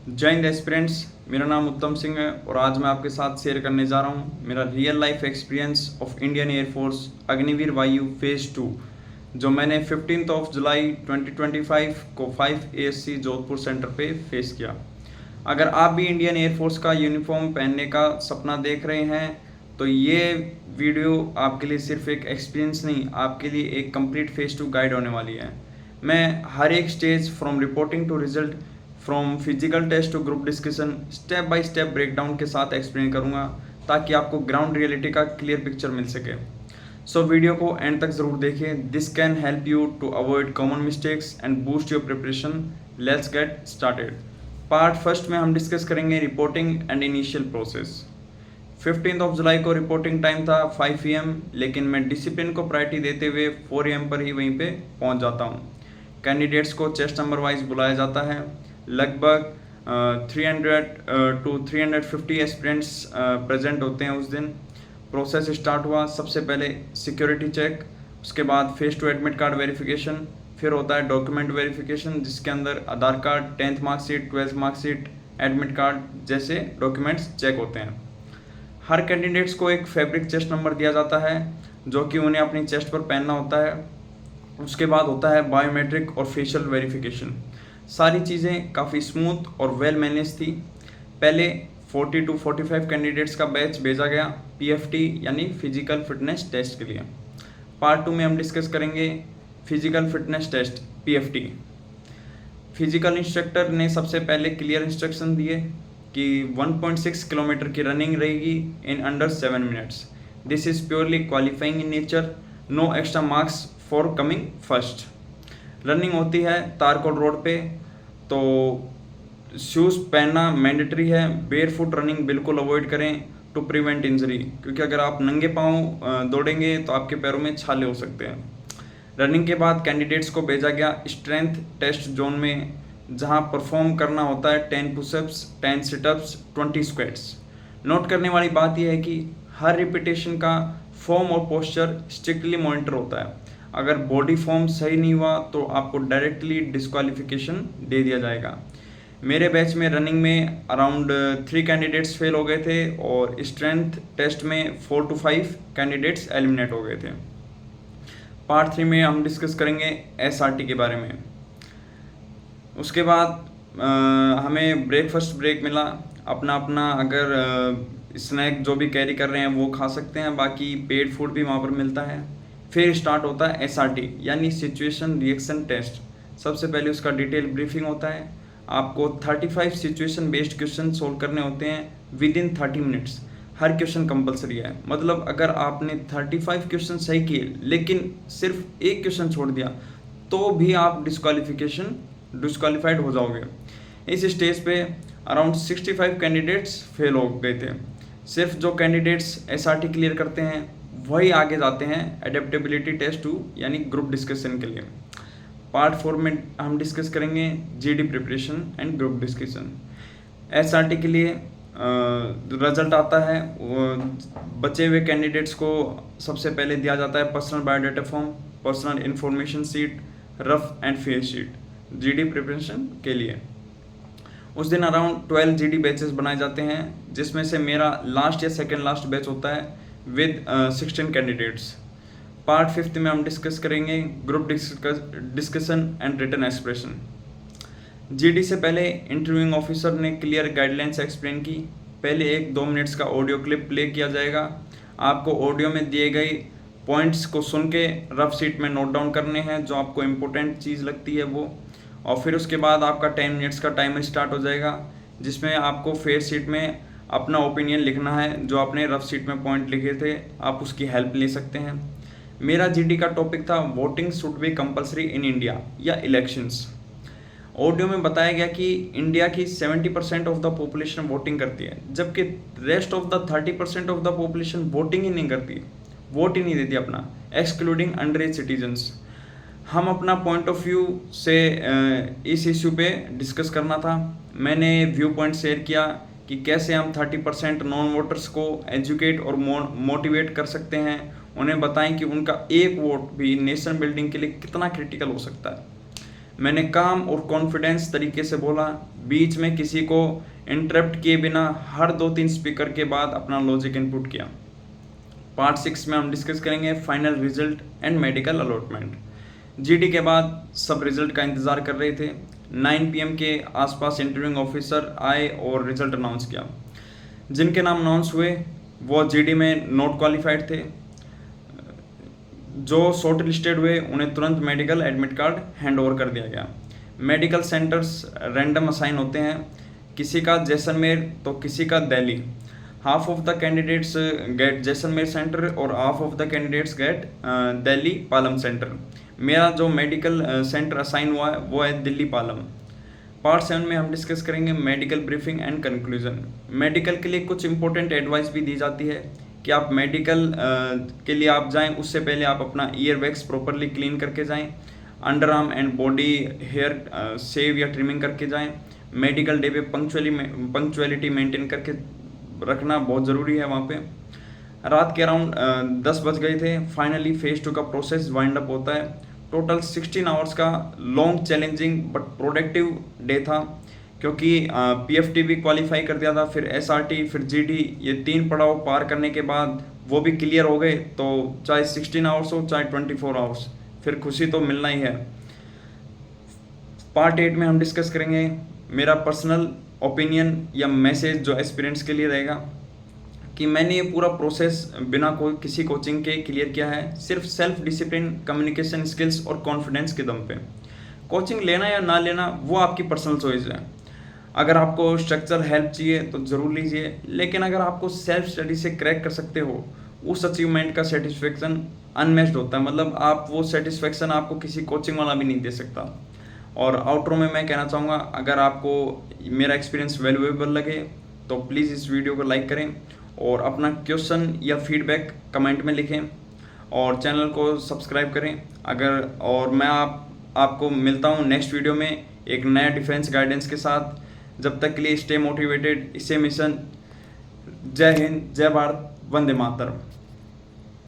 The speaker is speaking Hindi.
जय हिंद एस्पिरेंट्स। मेरा नाम उत्तम सिंह है और आज मैं आपके साथ शेयर करने जा रहा हूँ मेरा real life experience of Indian air force Agniveer वायु फेज़ 2 जो मैंने 15 जुलाई 2025 को 5 ASC जोधपुर सेंटर पे फेस किया। अगर आप भी इंडियन एयरफोर्स का यूनिफॉर्म पहनने का सपना देख रहे हैं तो ये वीडियो आपके लिए सिर्फ एक एक्सपीरियंस नहीं, आपके लिए एक कंप्लीट फेज़ 2 गाइड होने वाली है। मैं हर एक stage from reporting to result, from physical test to group discussion step by step breakdown के साथ एक्सप्लेन करूंगा ताकि आपको ग्राउंड रियलिटी का क्लियर पिक्चर मिल सके। सो वीडियो को एंड तक ज़रूर देखें। This can help you to avoid common mistakes and boost your preparation. Let's get started. Part first में हम डिस्कस करेंगे रिपोर्टिंग एंड इनिशियल प्रोसेस। 15 जुलाई को रिपोर्टिंग टाइम था 5 AM, लेकिन मैं डिसिप्लिन को प्रायोरिटी देते हुए 4 AM पर ही वहीं पे पहुंच जाता हूं। कैंडिडेट्स को चेस्ट नंबर वाइज बुलाया जाता है। लगभग 300 टू 350 एस्पिरेंट्स प्रेजेंट होते हैं उस दिन। प्रोसेस स्टार्ट हुआ। सबसे पहले सिक्योरिटी चेक, उसके बाद face to admit card verification, फिर होता है डॉक्यूमेंट वेरिफिकेशन जिसके अंदर Aadhaar card, 10th marksheet, 12th marksheet, admit card जैसे डॉक्यूमेंट्स चेक होते हैं। हर कैंडिडेट्स को एक फैब्रिक चेस्ट नंबर दिया जाता है जो कि उन्हें अपनी चेस्ट पर पहनना होता है। उसके बाद होता है बायोमेट्रिक और फेशियल वेरिफिकेशन। सारी चीज़ें काफ़ी स्मूथ और वेल मैनेज थी। पहले 40 टू 45 कैंडिडेट्स का बैच भेजा गया PFT यानी फिजिकल फिटनेस टेस्ट के लिए। पार्ट 2 में हम डिस्कस करेंगे physical fitness test PFT। Physical instructor ने सबसे पहले क्लियर इंस्ट्रक्शन दिए कि 1.6 किलोमीटर की रनिंग रहेगी in under 7 minutes. This is purely qualifying in nature, no extra marks for coming first. Running होती है तारकोल रोड पे, तो शूज़ पहनना मैंडेटरी है। बेयर फुट रनिंग बिल्कुल अवॉइड करें टू प्रिवेंट इंजरी, क्योंकि अगर आप नंगे पाँव दौड़ेंगे तो आपके पैरों में छाले हो सकते हैं। रनिंग के बाद कैंडिडेट्स को भेजा गया स्ट्रेंथ टेस्ट जोन में, जहां परफॉर्म करना होता है 10 पुशअप्स, 10 सिटअप्स, 20 स्क्वाट्स। नोट करने वाली बात यह है कि हर रिपीटेशन का फॉर्म और पोस्चर स्ट्रिक्टली मॉनिटर होता है। अगर बॉडी फॉर्म सही नहीं हुआ तो आपको डायरेक्टली डिस्क्वालिफिकेशन दे दिया जाएगा। मेरे बैच में रनिंग में अराउंड 3 कैंडिडेट्स फेल हो गए थे और स्ट्रेंथ टेस्ट में 4 टू 5 कैंडिडेट्स एलिमिनेट हो गए थे। पार्ट 3 में हम डिस्कस करेंगे SRT के बारे में। उसके बाद हमें ब्रेकफास्ट ब्रेक मिला। अपना अपना अगर स्नैक जो भी कैरी कर रहे हैं वो खा सकते हैं, बाकी पेड फूड भी वहाँ पर मिलता है। फिर स्टार्ट होता है SRT यानी सिचुएशन रिएक्शन टेस्ट। सबसे पहले उसका डिटेल ब्रीफिंग होता है। आपको 35 सिचुएशन बेस्ड क्वेश्चन सोल्व करने होते हैं with in 30 minutes. Her question compulsory है, मतलब अगर आपने 35 क्वेश्चन सही किए लेकिन सिर्फ एक क्वेश्चन छोड़ दिया तो भी आप डिस्क्वालीफाइड हो जाओगे। इस स्टेज पे अराउंड 65 कैंडिडेट्स फेल हो गए थे। सिर्फ जो कैंडिडेट्स SRT क्लियर करते हैं वही आगे जाते हैं एडेप्टेबिलिटी टेस्ट 2 यानी ग्रुप डिस्कशन के लिए। पार्ट 4 में हम डिस्कस करेंगे GD preparation and group discussion. SRT के लिए रिजल्ट आता है, बचे हुए कैंडिडेट्स को सबसे पहले दिया जाता है personal biodata form, personal information sheet, rough and face sheet GD preparation के लिए। उस दिन अराउंड 12 GD बैचेस बनाए जाते हैं, जिसमें से मेरा लास्ट या सेकेंड लास्ट बैच होता है विद 16 कैंडिडेट्स। पार्ट 5 में हम डिस्कस करेंगे group discussion and written expression. GD से पहले इंटरव्यूइंग ऑफिसर ने क्लियर गाइडलाइंस एक्सप्लेन की। पहले 1-2 मिनट्स का ऑडियो क्लिप प्ले किया जाएगा। आपको ऑडियो में दिए गए पॉइंट्स को सुन के रफ शीट में नोट डाउन करने हैं जो आपको इम्पोर्टेंट चीज़ लगती है वो, और फिर उसके बाद आपका 10 मिनट्स का टाइमर स्टार्ट हो जाएगा जिसमें आपको फेस शीट में अपना ओपिनियन लिखना है। जो आपने रफ शीट में पॉइंट लिखे थे आप उसकी हेल्प ले सकते हैं। मेरा GD का टॉपिक था voting should be compulsory in India या इलेक्शंस। ऑडियो में बताया गया कि इंडिया की 70% ऑफ द पॉपुलेशन वोटिंग करती है, जबकि rest of the 30% of the population voting ही नहीं करती, वोट ही नहीं देती अपना, एक्सक्लूडिंग अंडर एज सिटीजन्स। हम अपना पॉइंट ऑफ व्यू से इस इश्यू पे डिस्कस करना था। मैंने व्यू पॉइंट शेयर किया कि कैसे हम 30% नॉन वोटर्स को एजुकेट और मोटिवेट कर सकते हैं। उन्हें बताएं कि उनका एक वोट भी नेशन बिल्डिंग के लिए कितना क्रिटिकल हो सकता है। मैंने काम और कॉन्फिडेंस तरीके से बोला, बीच में किसी को इंटरप्ट किए बिना हर 2-3 स्पीकर के बाद अपना लॉजिक इनपुट किया। पार्ट 6 में हम डिस्कस करेंगे final result and medical allotment. GD के बाद सब रिजल्ट का इंतज़ार कर रहे थे। 9 PM के आसपास इंटरव्यूइंग ऑफिसर आए और रिजल्ट अनाउंस किया। जिनके नाम अनाउंस हुए वो जीडी में नॉट क्वालिफाइड थे। जो शॉर्ट लिस्टेड हुए उन्हें तुरंत medical admit card hand over कर दिया गया। मेडिकल सेंटर्स रैंडम असाइन होते हैं, किसी का जैसलमेर तो किसी का Delhi. Half of the candidates get Jaisalmer centre और half of the candidates get Delhi Palam centre. मेरा जो मेडिकल सेंटर असाइन हुआ है वो है दिल्ली पालम। पार्ट 7 में हम डिस्कस करेंगे medical briefing and conclusion. Medical के लिए कुछ इंपॉर्टेंट एडवाइस भी दी जाती है कि आप मेडिकल के लिए आप जाएं, उससे पहले आप अपना ईयर वैक्स प्रॉपरली क्लीन करके जाएं, under arm and body hair shave या ट्रिमिंग करके जाएं। मेडिकल डे पे पंक्चुअलिटी मेंटेन करके रखना बहुत ज़रूरी है वहाँ पे। रात के अराउंड 10 बज गए थे। फाइनली फेज 2 का प्रोसेस वाइंड अप होता है। टोटल 16 आवर्स का long challenging but productive day था, क्योंकि पीएफटी भी क्वालिफाई कर दिया था, फिर एसआरटी, फिर जीडी, ये 3 पड़ाव पार करने के बाद वो भी क्लियर हो गए। तो चाहे 16 आवर्स हो चाहे 24 आवर्स, फिर खुशी तो मिलना ही है। पार्ट 8 में हम डिस्कस करेंगे मेरा पर्सनल ओपिनियन या मैसेज जो एस्पिरेंट्स के लिए रहेगा कि मैंने ये पूरा प्रोसेस बिना कोई किसी कोचिंग के क्लियर किया है, सिर्फ सेल्फ डिसिप्लिन, कम्युनिकेशन स्किल्स और कॉन्फिडेंस के दम पे। कोचिंग लेना या ना लेना वो आपकी पर्सनल चॉइस है। अगर आपको स्ट्रक्चर हेल्प चाहिए तो ज़रूर लीजिए, लेकिन अगर आपको सेल्फ स्टडी से क्रैक कर सकते हो, उस अचीवमेंट का सेटिस्फेक्शन अनमैच्ड होता है। मतलब आप वो सेटिस्फेक्शन आपको किसी कोचिंग वाला भी नहीं दे सकता। और आउटरो में मैं कहना चाहूँगा, अगर आपको मेरा एक्सपीरियंस वैल्यूएबल लगे तो प्लीज़ इस वीडियो को लाइक करें और अपना क्वेश्चन या फीडबैक कमेंट में लिखें और चैनल को सब्सक्राइब करें। और मैं आपको मिलता हूँ नेक्स्ट वीडियो में एक नया डिफेंस गाइडेंस के साथ। जब तक के लिए स्टे मोटिवेटेड, इसे मिशन। जय हिंद, जय भारत, वंदे मातरम।